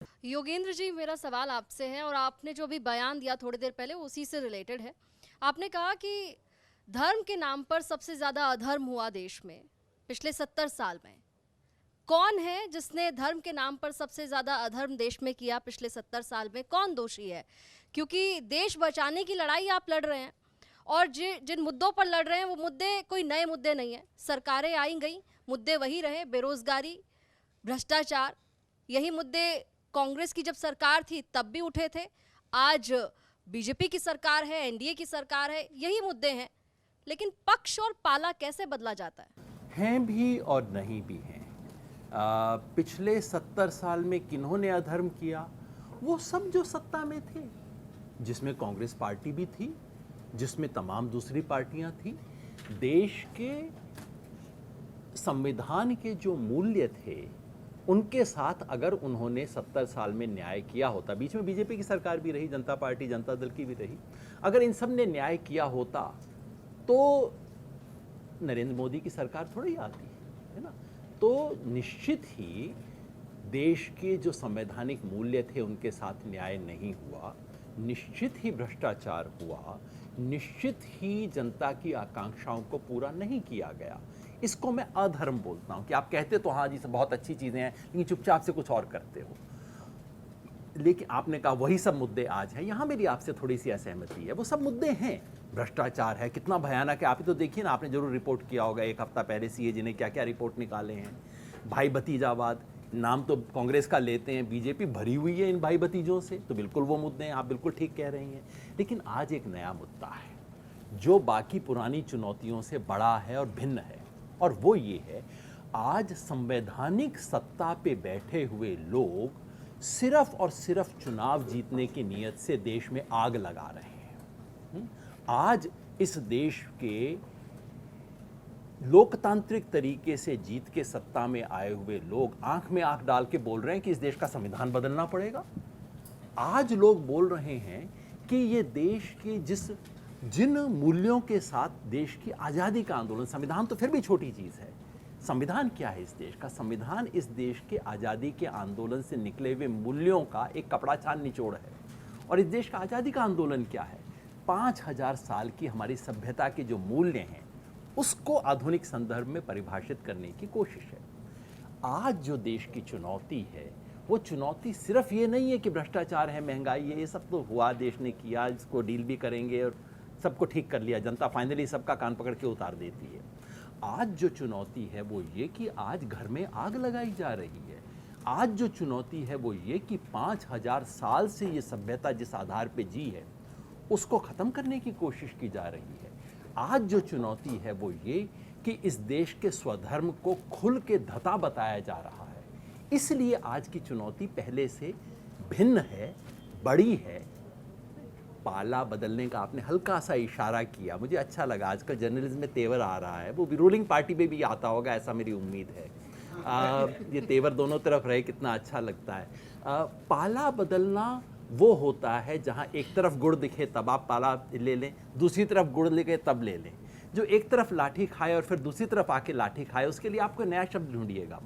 योगेंद्र जी, मेरा सवाल आपसे है और आपने जो भी बयान दिया थोड़ी देर पहले उसी से रिलेटेड है। आपने कहा कि धर्म के नाम पर सबसे ज़्यादा अधर्म हुआ देश में पिछले 70 साल में। कौन है जिसने धर्म के नाम पर सबसे ज़्यादा अधर्म देश में किया पिछले 70 साल में? कौन दोषी है? क्योंकि देश बचाने की लड़ाई आप लड़ रहे हैं और जिन मुद्दों पर लड़ रहे हैं वो मुद्दे कोई नए मुद्दे नहीं हैं। सरकारें आई गई, मुद्दे वही रहे, बेरोजगारी, भ्रष्टाचार। यही मुद्दे कांग्रेस की जब सरकार थी तब भी उठे थे। आज बीजेपी की सरकार है, एनडीए की सरकार है, यही मुद्दे हैं। लेकिन पक्ष और पाला कैसे बदला जाता है? हैं भी और नहीं भी हैं। पिछले 70 साल में किन्होंने अधर्म किया? वो सब जो सत्ता में थे, जिसमें कांग्रेस पार्टी भी थी, जिसमें तमाम दूसरी पार्टियां थी। देश के संविधान के जो मूल्य थे उनके साथ अगर उन्होंने 70 साल में न्याय किया होता, बीच में बीजेपी की सरकार भी रही, जनता पार्टी जनता दल की भी रही, अगर इन सब ने न्याय किया होता तो नरेंद्र मोदी की सरकार थोड़ी आती है ना। तो निश्चित ही देश के जो संवैधानिक मूल्य थे उनके साथ न्याय नहीं हुआ, निश्चित ही भ्रष्टाचार हुआ, निश्चित ही जनता की आकांक्षाओं को पूरा नहीं किया गया। इसको मैं अधर्म बोलता हूं कि आप कहते तो हाँ जी सब बहुत अच्छी चीजें हैं लेकिन चुपचाप से कुछ और करते हो। लेकिन आपने कहा वही सब मुद्दे आज हैं, यहां मेरी आपसे थोड़ी सी असहमति है। वो सब मुद्दे हैं, भ्रष्टाचार है, कितना भयानक है। आप ही तो देखिए ना, आपने जरूर रिपोर्ट किया होगा एक हफ्ता पहले सीएजी ने क्या क्या रिपोर्ट निकाले हैं। भाई भतीजावाद, नाम तो कांग्रेस का लेते हैं, बीजेपी भरी हुई है इन भाई भतीजों से, तो बिल्कुल वो मुद्दे हैं, आप बिल्कुल ठीक कह रही हैं। लेकिन आज एक नया मुद्दा है जो बाकी पुरानी चुनौतियों से बड़ा है और भिन्न है, और वो ये है, आज संवैधानिक सत्ता पे बैठे हुए लोग सिर्फ और सिर्फ चुनाव जीतने की नीयत से देश में आग लगा रहे हैं। आज इस देश के लोकतांत्रिक तरीके से जीत के सत्ता में आए हुए लोग आंख में आंख डाल के बोल रहे हैं कि इस देश का संविधान बदलना पड़ेगा। आज लोग बोल रहे हैं कि ये देश के जिन मूल्यों के साथ देश की आज़ादी का आंदोलन, संविधान तो फिर भी छोटी चीज़ है, संविधान क्या है इस देश का? संविधान इस देश के आज़ादी के आंदोलन से निकले हुए मूल्यों का एक कपड़ा छान निचोड़ है। और इस देश का आज़ादी का आंदोलन क्या है? 5000 साल की हमारी सभ्यता के जो मूल्य हैं उसको आधुनिक संदर्भ में परिभाषित करने की कोशिश है। आज जो देश की चुनौती है वो चुनौती सिर्फ ये नहीं है कि भ्रष्टाचार है, महंगाई है, ये सब तो हुआ, देश ने किया, इसको डील भी करेंगे और सबको ठीक कर लिया, जनता फाइनली सबका कान पकड़ के उतार देती है। आज जो चुनौती है वो ये कि आज घर में आग लगाई जा रही है। आज जो चुनौती है वो ये कि 5000 साल से ये सभ्यता जिस आधार पे जी है उसको ख़त्म करने की कोशिश की जा रही है। आज जो चुनौती है वो ये कि इस देश के स्वधर्म को खुल के धता बताया जा रहा है। इसलिए आज की चुनौती पहले से भिन्न है, बड़ी है। पाला बदलने का आपने हल्का सा इशारा किया, मुझे अच्छा लगा। आजकल जर्नलिज्म में तेवर आ रहा है, वो भी रूलिंग पार्टी में भी आता होगा, ऐसा मेरी उम्मीद है। ये तेवर दोनों तरफ रहे, कितना अच्छा लगता है। पाला बदलना वो होता है जहाँ एक तरफ गुड़ दिखे तब आप पाला ले लें, दूसरी तरफ गुड़ दिखे तब ले लें। जो एक तरफ लाठी खाए और फिर दूसरी तरफ आके लाठी खाए, उसके लिए आपको नया शब्द ढूंढिएगा।